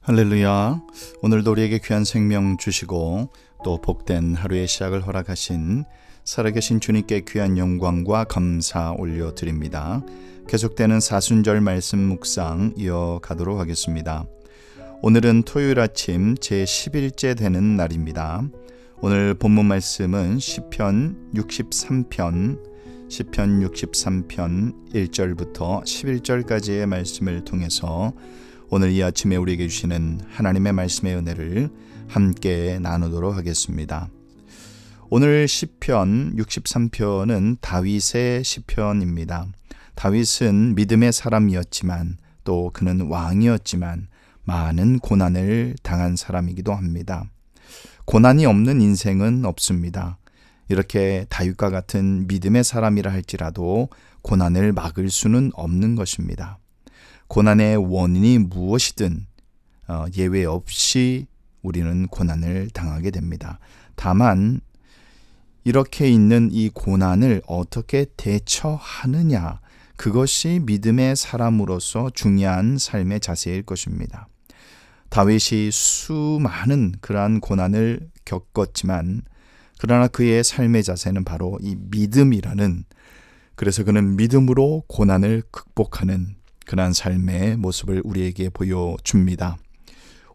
할렐루야. 오늘도 우리에게 귀한 생명 주시고 또 복된 하루의 시작을 허락하신 살아계신 주님께 귀한 영광과 감사 올려드립니다. 계속되는 사순절 말씀 묵상 이어가도록 하겠습니다. 오늘은 토요일 아침 제11째 되는 날입니다. 오늘 본문 말씀은 시편 63편 1절부터 11절까지의 말씀을 통해서 오늘 이 아침에 우리에게 주시는 하나님의 말씀의 은혜를 함께 나누도록 하겠습니다. 오늘 시편 63편은 다윗의 시편입니다. 다윗은 믿음의 사람이었지만 또 그는 왕이었지만 많은 고난을 당한 사람이기도 합니다. 고난이 없는 인생은 없습니다. 이렇게 다윗과 같은 믿음의 사람이라 할지라도 고난을 막을 수는 없는 것입니다. 고난의 원인이 무엇이든 예외 없이 우리는 고난을 당하게 됩니다. 다만 이렇게 있는 이 고난을 어떻게 대처하느냐, 그것이 믿음의 사람으로서 중요한 삶의 자세일 것입니다. 다윗이 수많은 그러한 고난을 겪었지만 그러나 그의 삶의 자세는 바로 이 믿음이라는, 그래서 그는 믿음으로 고난을 극복하는 그러한 삶의 모습을 우리에게 보여줍니다.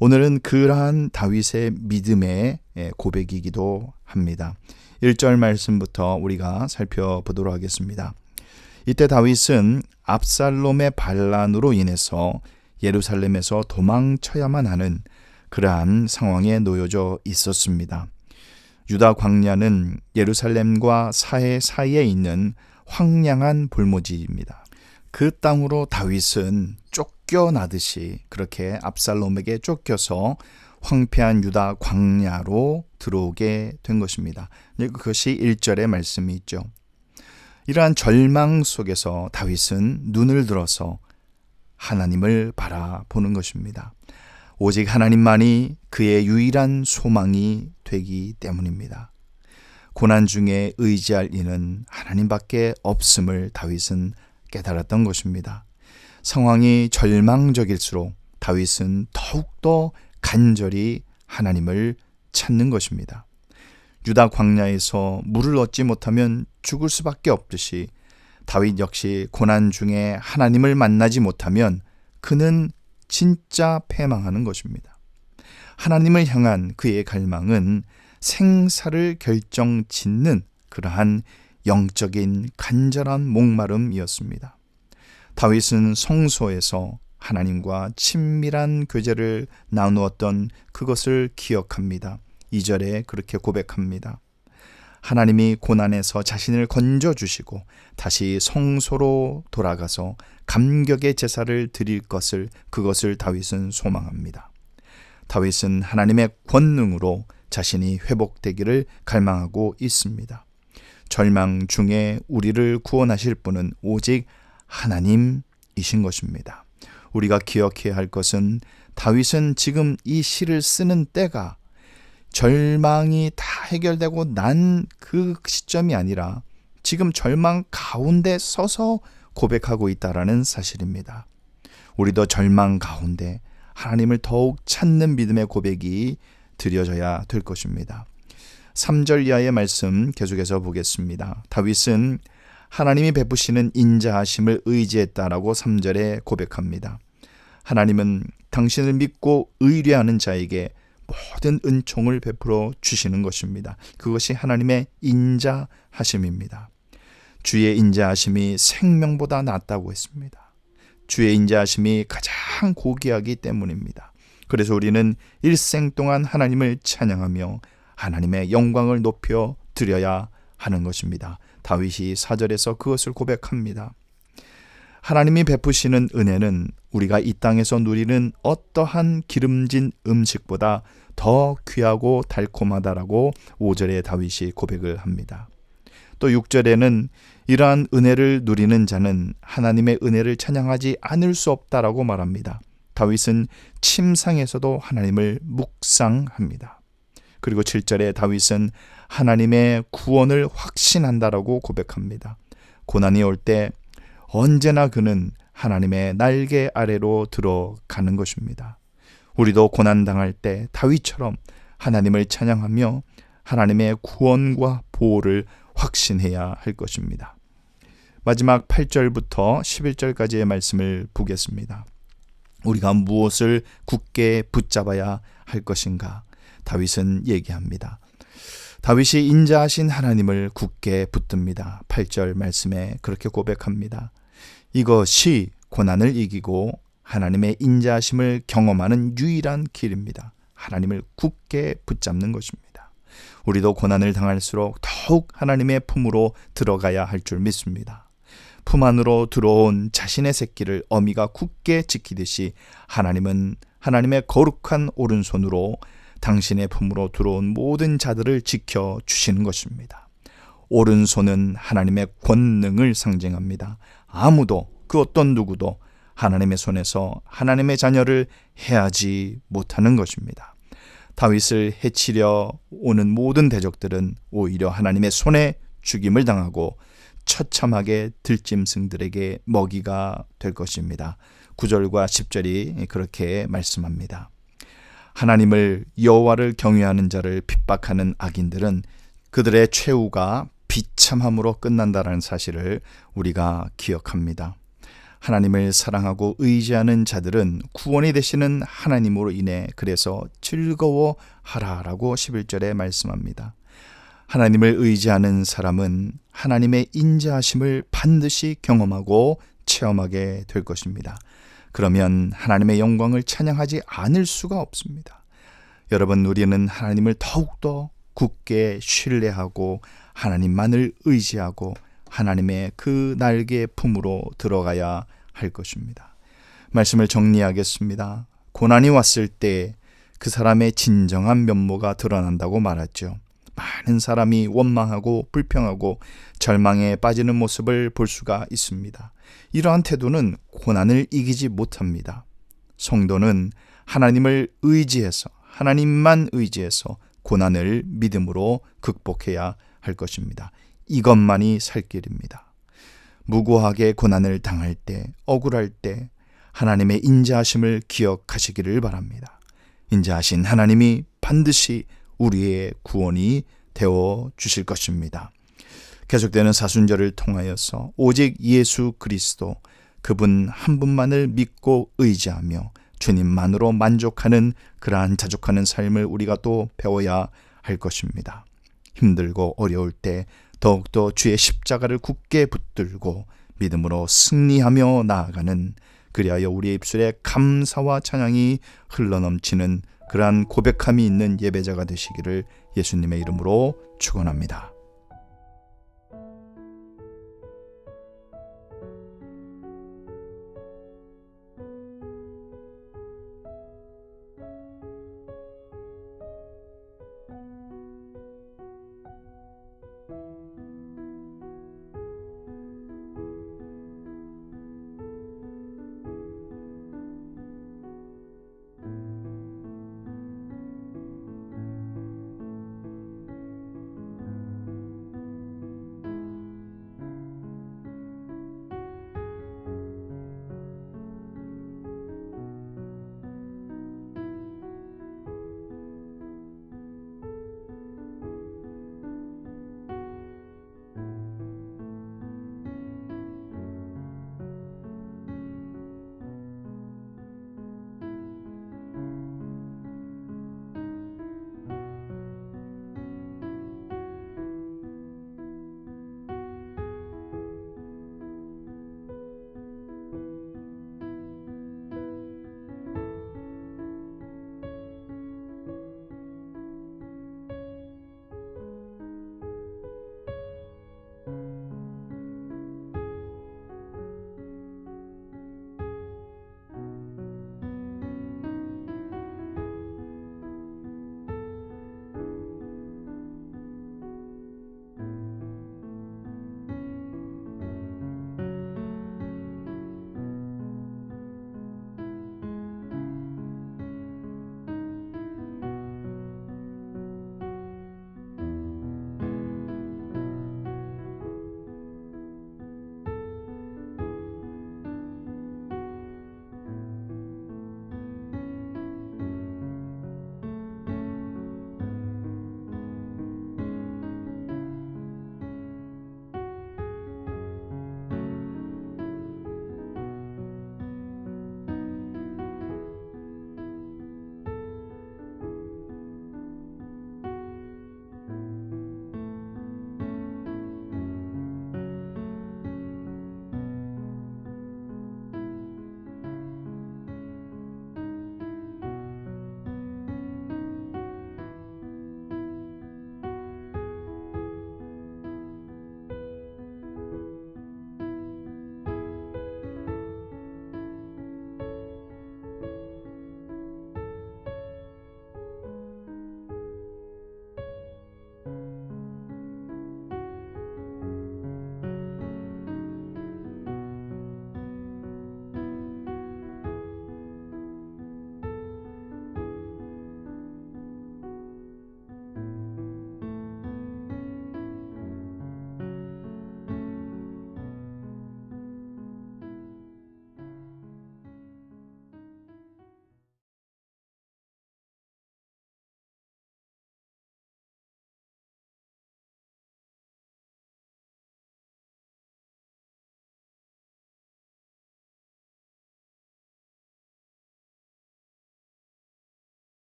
오늘은 그러한 다윗의 믿음의 고백이기도 합니다. 1절 말씀부터 우리가 살펴보도록 하겠습니다. 이때 다윗은 압살롬의 반란으로 인해서 예루살렘에서 도망쳐야만 하는 그러한 상황에 놓여져 있었습니다. 유다 광야는 예루살렘과 사해 사이에 있는 황량한 볼모지입니다. 그 땅으로 다윗은 쫓겨나듯이 그렇게 압살롬에게 쫓겨서 황폐한 유다 광야로 들어오게 된 것입니다. 그것이 1절의 말씀이 있죠. 이러한 절망 속에서 다윗은 눈을 들어서 하나님을 바라보는 것입니다. 오직 하나님만이 그의 유일한 소망이 되기 때문입니다. 고난 중에 의지할 이는 하나님밖에 없음을 다윗은 깨달았던 것입니다. 상황이 절망적일수록 다윗은 더욱더 간절히 하나님을 찾는 것입니다. 유다 광야에서 물을 얻지 못하면 죽을 수밖에 없듯이 다윗 역시 고난 중에 하나님을 만나지 못하면 그는 진짜 패망하는 것입니다. 하나님을 향한 그의 갈망은 생사를 결정짓는 그러한 영적인 간절한 목마름이었습니다. 다윗은 성소에서 하나님과 친밀한 교제를 나누었던 그것을 기억합니다. 2절에 그렇게 고백합니다. 하나님이 고난에서 자신을 건져주시고 다시 성소로 돌아가서 감격의 제사를 드릴 그것을 다윗은 소망합니다. 다윗은 하나님의 권능으로 자신이 회복되기를 갈망하고 있습니다. 절망 중에 우리를 구원하실 분은 오직 하나님이신 것입니다. 우리가 기억해야 할 것은 다윗은 지금 이 시를 쓰는 때가 절망이 다 해결되고 난 그 시점이 아니라 지금 절망 가운데 서서 고백하고 있다라는 사실입니다. 우리도 절망 가운데 하나님을 더욱 찾는 믿음의 고백이 드려져야 될 것입니다. 3절 이하의 말씀 계속해서 보겠습니다. 다윗은 하나님이 베푸시는 인자하심을 의지했다라고 3절에 고백합니다. 하나님은 당신을 믿고 의뢰하는 자에게 모든 은총을 베풀어 주시는 것입니다. 그것이 하나님의 인자하심입니다. 주의 인자하심이 생명보다 낫다고 했습니다. 주의 인자하심이 가장 고귀하기 때문입니다. 그래서 우리는 일생 동안 하나님을 찬양하며 하나님의 영광을 높여 드려야 하는 것입니다. 다윗이 4절에서 그것을 고백합니다. 하나님이 베푸시는 은혜는 우리가 이 땅에서 누리는 어떠한 기름진 음식보다 더 귀하고 달콤하다라고 5절에 다윗이 고백을 합니다. 또 6절에는 이러한 은혜를 누리는 자는 하나님의 은혜를 찬양하지 않을 수 없다라고 말합니다. 다윗은 침상에서도 하나님을 묵상합니다. 그리고 7절에 다윗은 하나님의 구원을 확신한다라고 고백합니다. 고난이 올 때 언제나 그는 하나님의 날개 아래로 들어가는 것입니다. 우리도 고난당할 때 다윗처럼 하나님을 찬양하며 하나님의 구원과 보호를 확신해야 할 것입니다. 마지막 8절부터 11절까지의 말씀을 보겠습니다. 우리가 무엇을 굳게 붙잡아야 할 것인가? 다윗은 얘기합니다. 다윗이 인자하신 하나님을 굳게 붙듭니다. 8절 말씀에 그렇게 고백합니다. 이것이 고난을 이기고 하나님의 인자하심을 경험하는 유일한 길입니다. 하나님을 굳게 붙잡는 것입니다. 우리도 고난을 당할수록 더욱 하나님의 품으로 들어가야 할 줄 믿습니다. 품 안으로 들어온 자신의 새끼를 어미가 굳게 지키듯이 하나님은 하나님의 거룩한 오른손으로 당신의 품으로 들어온 모든 자들을 지켜주시는 것입니다. 오른손은 하나님의 권능을 상징합니다. 아무도, 그 어떤 누구도 하나님의 손에서 하나님의 자녀를 해하지 못하는 것입니다. 다윗을 해치려 오는 모든 대적들은 오히려 하나님의 손에 죽임을 당하고 처참하게 들짐승들에게 먹이가 될 것입니다. 9절과 10절이 그렇게 말씀합니다. 하나님을, 여호와를 경외하는 자를 핍박하는 악인들은 그들의 최후가 비참함으로 끝난다는 사실을 우리가 기억합니다. 하나님을 사랑하고 의지하는 자들은 구원이 되시는 하나님으로 인해 그래서 즐거워하라라고 11절에 말씀합니다. 하나님을 의지하는 사람은 하나님의 인자하심을 반드시 경험하고 체험하게 될 것입니다. 그러면 하나님의 영광을 찬양하지 않을 수가 없습니다. 여러분, 우리는 하나님을 더욱더 굳게 신뢰하고 하나님만을 의지하고 하나님의 그 날개 품으로 들어가야 할 것입니다. 말씀을 정리하겠습니다. 고난이 왔을 때 그 사람의 진정한 면모가 드러난다고 말했죠. 많은 사람이 원망하고 불평하고 절망에 빠지는 모습을 볼 수가 있습니다. 이러한 태도는 고난을 이기지 못합니다. 성도는 하나님을 의지해서, 하나님만 의지해서 고난을 믿음으로 극복해야 할 것입니다. 이것만이 살 길입니다. 무고하게 고난을 당할 때, 억울할 때 하나님의 인자하심을 기억하시기를 바랍니다. 인자하신 하나님이 반드시 우리의 구원이 되어 주실 것입니다. 계속되는 사순절을 통하여서 오직 예수 그리스도, 그분 한 분만을 믿고 의지하며 주님만으로 만족하는 그러한 자족하는 삶을 우리가 또 배워야 할 것입니다. 힘들고 어려울 때 더욱더 주의 십자가를 굳게 붙들고 믿음으로 승리하며 나아가는, 그리하여 우리의 입술에 감사와 찬양이 흘러넘치는 그러한 고백함이 있는 예배자가 되시기를 예수님의 이름으로 축원합니다.